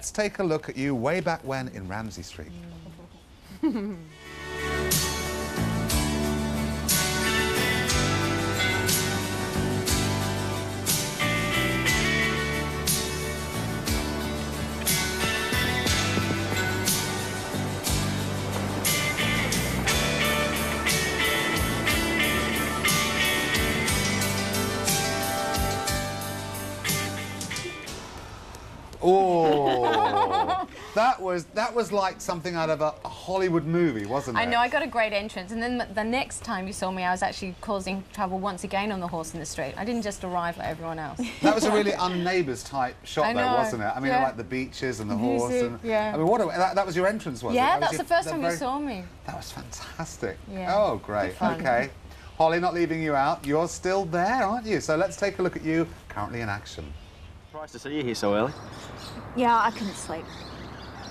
let's take a look at you way back when in Ramsey Street. Oh, that was like something out of a Hollywood movie, wasn't it? I know, I got a great entrance, and then the next time you saw me, I was actually causing trouble once again on the horse in the street. I didn't just arrive like everyone else. That was a really un-Neighbours type shot, though, wasn't it? I mean, like the beaches and the horse. And, yeah. I mean, that was your entrance, was it? Yeah, that's the first time you saw me. That was fantastic. Yeah. Oh, great. Okay. Holly, not leaving you out. You're still there, aren't you? So let's take a look at you currently in action. Surprised to see you here so early. Yeah, I couldn't sleep.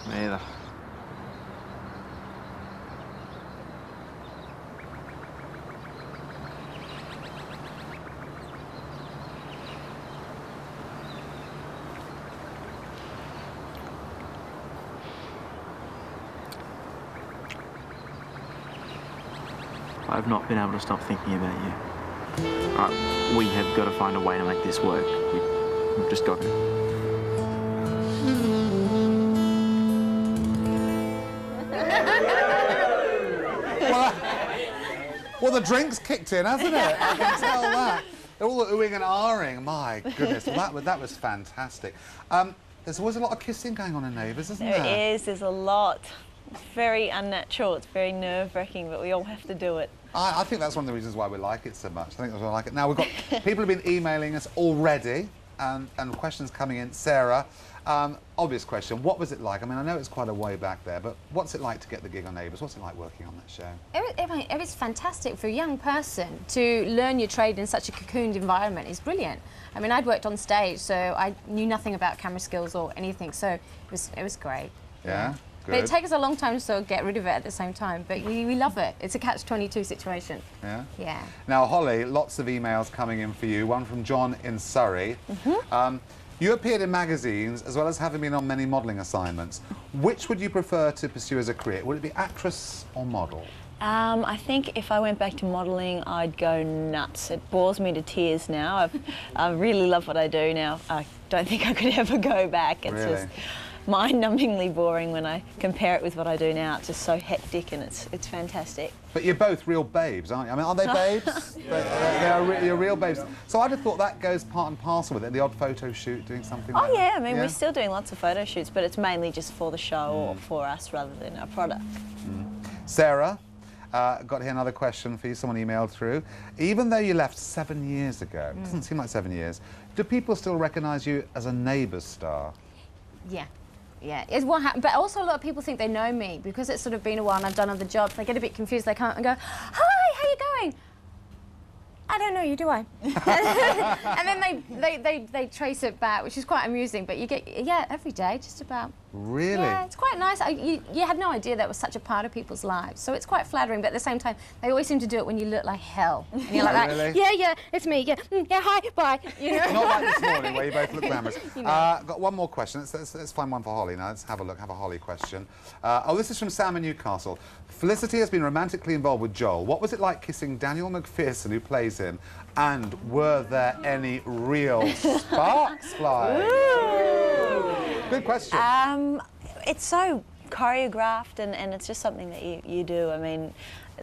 Me either. I've not been able to stop thinking about you. We have got to find a way to make this work. We've just got to. Well, the drink's kicked in, hasn't it? I can tell that. All the oohing and ahhing. My goodness, well, that was fantastic. There's always a lot of kissing going on in Neighbours, isn't there? There is. There's a lot. It's very unnatural. It's very nerve-wracking, but we all have to do it. I think that's one of the reasons why we like it so much. I think that's why I like it. Now, we've got people have been emailing us already, and questions coming in. Sarah, obvious question, what was it like? I mean, I know it's quite a way back there, but what's it like to get the gig on Neighbours? What's it like working on that show? It was fantastic for a young person to learn your trade in such a cocooned environment. It's brilliant. I mean, I'd worked on stage, so I knew nothing about camera skills or anything, so it was great. Yeah? Good. But it takes us a long time to sort of get rid of it at the same time, but we love it. It's a catch-22 situation. Yeah? Yeah. Now, Holly, lots of emails coming in for you, one from John in Surrey. You appeared in magazines, as well as having been on many modelling assignments. Which would you prefer to pursue as a career? Would it be actress or model? I think if I went back to modelling, I'd go nuts. It bores me to tears now. I really love what I do now. I don't think I could ever go back. It's just mind-numbingly boring when I compare it with what I do now. It's just so hectic, and it's fantastic. But you're both real babes, aren't you? I mean, are they babes? You're real babes. So I'd have thought that goes part and parcel with it, the odd photo shoot, doing something like that. Oh, yeah, I mean, we're still doing lots of photo shoots, but it's mainly just for the show or for us rather than a product. Sarah, got here another question for you, someone emailed through. Even though you left 7 years ago, doesn't seem like 7 years, do people still recognise you as a Neighbours star? Yeah. Yeah, it's what happened. But also a lot of people think they know me because it's sort of been a while and I've done other jobs. They get a bit confused. They come up and go, "Hi, how you going?" I don't know you, do I? And then they trace it back, which is quite amusing. But you get, every day, just about. Really? Yeah, it's quite nice. You had no idea that was such a part of people's lives. So it's quite flattering, but at the same time, they always seem to do it when you look like hell. And you're like, really? yeah, it's me, yeah, hi, bye. You know? Not like this morning, where you both look glamorous. You know. Got one more question. Let's find one for Holly now. Let's have a look, have a Holly question. This is from Sam in Newcastle. Felicity has been romantically involved with Joel. What was it like kissing Daniel McPherson, who plays him? And were there any real sparks flying? Good question. It's so choreographed and it's just something that you do. I mean,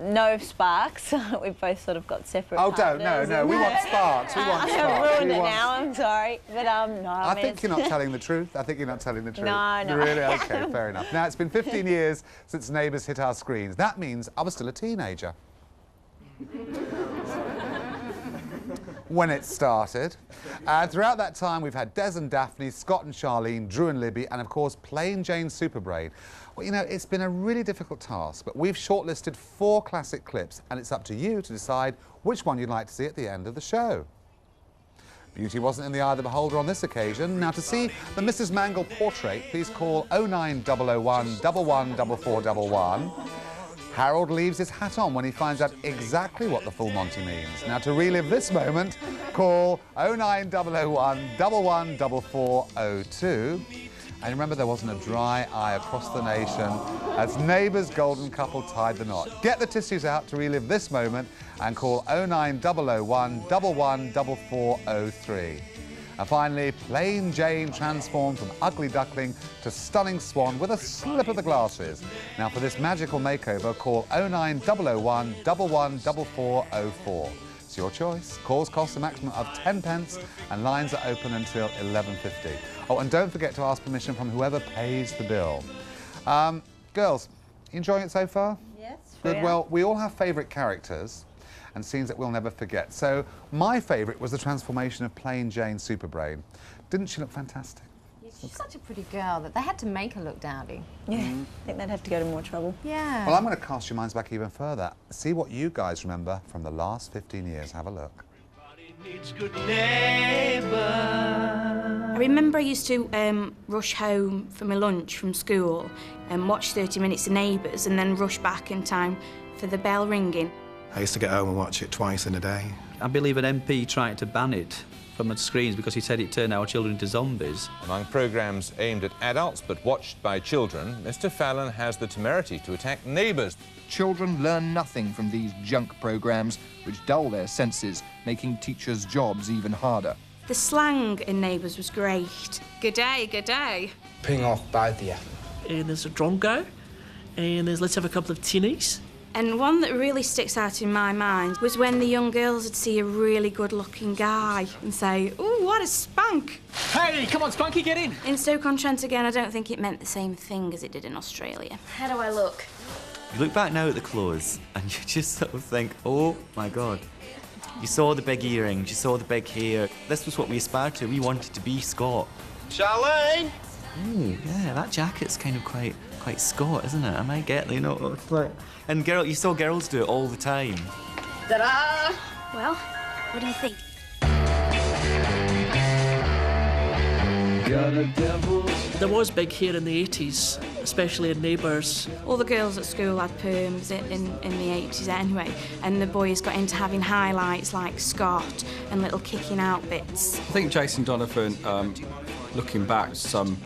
no sparks. We've both sort of got separate partners. No, we want sparks. We want sparks. I have ruined it now, I'm sorry. But no, I think you're not telling the truth. I think you're not telling the truth. No. Really? Okay, fair enough. Now, it's been 15 years since Neighbours hit our screens. That means I was still a teenager when it started. Throughout that time, we've had Des and Daphne, Scott and Charlene, Drew and Libby, and of course, Plain Jane Superbrain. Well, you know, it's been a really difficult task, but we've shortlisted 4 classic clips, and it's up to you to decide which one you'd like to see at the end of the show. Beauty wasn't in the eye of the beholder on this occasion. Now, to see the Mrs. Mangle portrait, please call 09001 114411. Harold leaves his hat on when he finds out exactly what the full Monty means. Now, to relive this moment, call 09001 114402. And remember, there wasn't a dry eye across the nation as Neighbours' golden couple tied the knot. Get the tissues out to relive this moment and call 09001 114403. And finally, Plain Jane transformed from ugly duckling to stunning swan with a slip of the glasses. Now, for this magical makeover, call 09001 114404. It's your choice. Calls cost a maximum of 10p and lines are open until 11:50. Oh, and don't forget to ask permission from whoever pays the bill. Girls, you enjoying it so far? Yes. Good. Yeah. Well, we all have favourite characters and scenes that we'll never forget. So my favourite was the transformation of Plain Jane Superbrain. Didn't she look fantastic? She's such a pretty girl that they had to make her look dowdy. Yeah, I think they'd have to go to more trouble. Yeah. Well, I'm going to cast your minds back even further. See what you guys remember from the last 15 years. Have a look. I remember I used to rush home for my lunch from school and watch 30 minutes of Neighbours and then rush back in time for the bell ringing. I used to get home and watch it twice in a day. I believe an MP tried to ban it from the screens because he said it turned our children into zombies. Among programmes aimed at adults but watched by children, Mr. Fallon has the temerity to attack Neighbours. Children learn nothing from these junk programmes which dull their senses, making teachers' jobs even harder. The slang in Neighbours was great. Good day, good day. Ping off both of you. And there's a drongo, and there's let's have a couple of tinnies. And one that really sticks out in my mind was when the young girls would see a really good-looking guy and say, "Ooh, what a spunk!" Hey, come on, Spunky, get in! In Stoke-on-Trent again, I don't think it meant the same thing as it did in Australia. How do I look? You look back now at the clothes and you just sort of think, oh my God. You saw the big earrings, you saw the big hair. This was what we aspired to. We wanted to be Scott. Charlene! Ooh, yeah, that jacket's kind of quite Scott, isn't it? I might get, you know, it's like... And you saw girls do it all the time. Ta-da! Well, what do you think? There was big hair in the 80s, especially in Neighbours. All the girls at school had perms in the 80s anyway, and the boys got into having highlights like Scott and little kicking out bits. I think Jason Donovan, looking back, some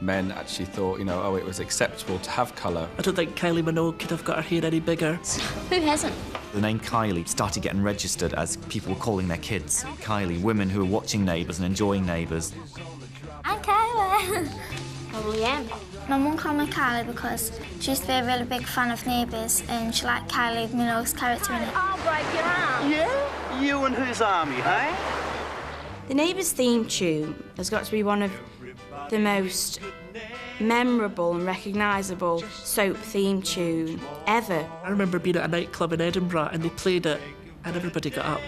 men actually thought, you know, oh, it was acceptable to have colour. I don't think Kylie Minogue could have got her hair any bigger. Who hasn't? The name Kylie started getting registered as people were calling their kids Kylie, women who were watching Neighbours and enjoying Neighbours. I'm Kylie. Probably am. My mum called me Kylie because she used to be a really big fan of Neighbours and she liked Kylie Minogue's character in it. I'll break your arm. Yeah? You and whose army, hey? The Neighbours theme tune has got to be one of the most memorable and recognisable soap theme tune ever. I remember being at a nightclub in Edinburgh and they played it and everybody got up.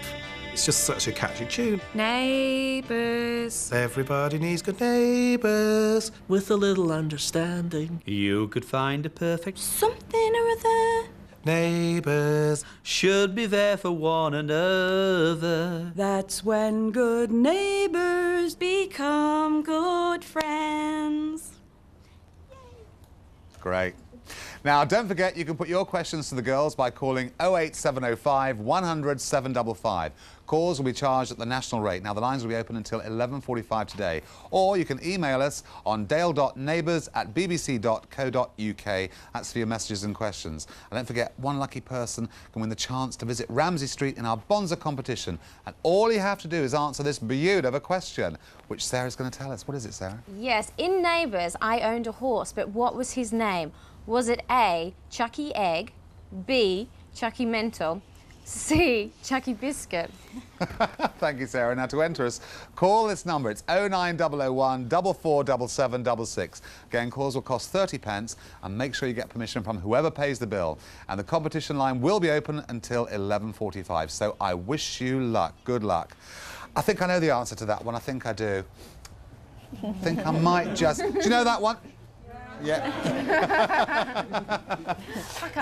It's just such a catchy tune. Neighbours. Everybody needs good neighbours. With a little understanding, you could find a perfect something or other. Neighbours should be there for one another. That's when good neighbours become good friends. Great. Now, don't forget, you can put your questions to the girls by calling 08705 100 755. Calls will be charged at the national rate. Now, the lines will be open until 11:45 today. Or you can email us on dale.neighbours@bbc.co.uk. That's for your messages and questions. And don't forget, one lucky person can win the chance to visit Ramsey Street in our Bonza competition. And all you have to do is answer this beautiful question, which Sarah's going to tell us. What is it, Sarah? Yes, in Neighbours, I owned a horse, but what was his name? Was it A, Chucky Egg, B, Chucky Mental, C, Chucky Biscuit? Thank you, Sarah. Now, to enter us, call this number. It's 09001 447766. Again, calls will cost 30p, and make sure you get permission from whoever pays the bill. And the competition line will be open until 11:45. So I wish you luck. Good luck. I think I know the answer to that one. I think I do. I think I might just... Do you know that one? Yeah.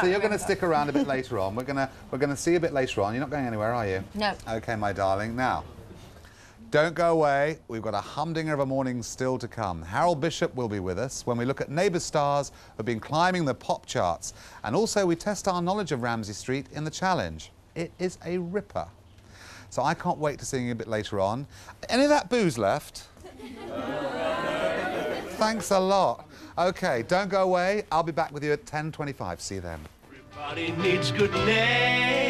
So you're going to stick around a bit later on. We're going to see you a bit later on. You're not going anywhere, are you? No. Okay, my darling. Now, don't go away. We've got a humdinger of a morning still to come. Harold Bishop will be with us when we look at Neighbours stars who've been climbing the pop charts. And also we test our knowledge of Ramsey Street in the challenge. It is a ripper. So I can't wait to see you a bit later on. Any of that booze left? Thanks a lot. OK, don't go away. I'll be back with you at 10:25. See you then. Everybody needs good neighbors.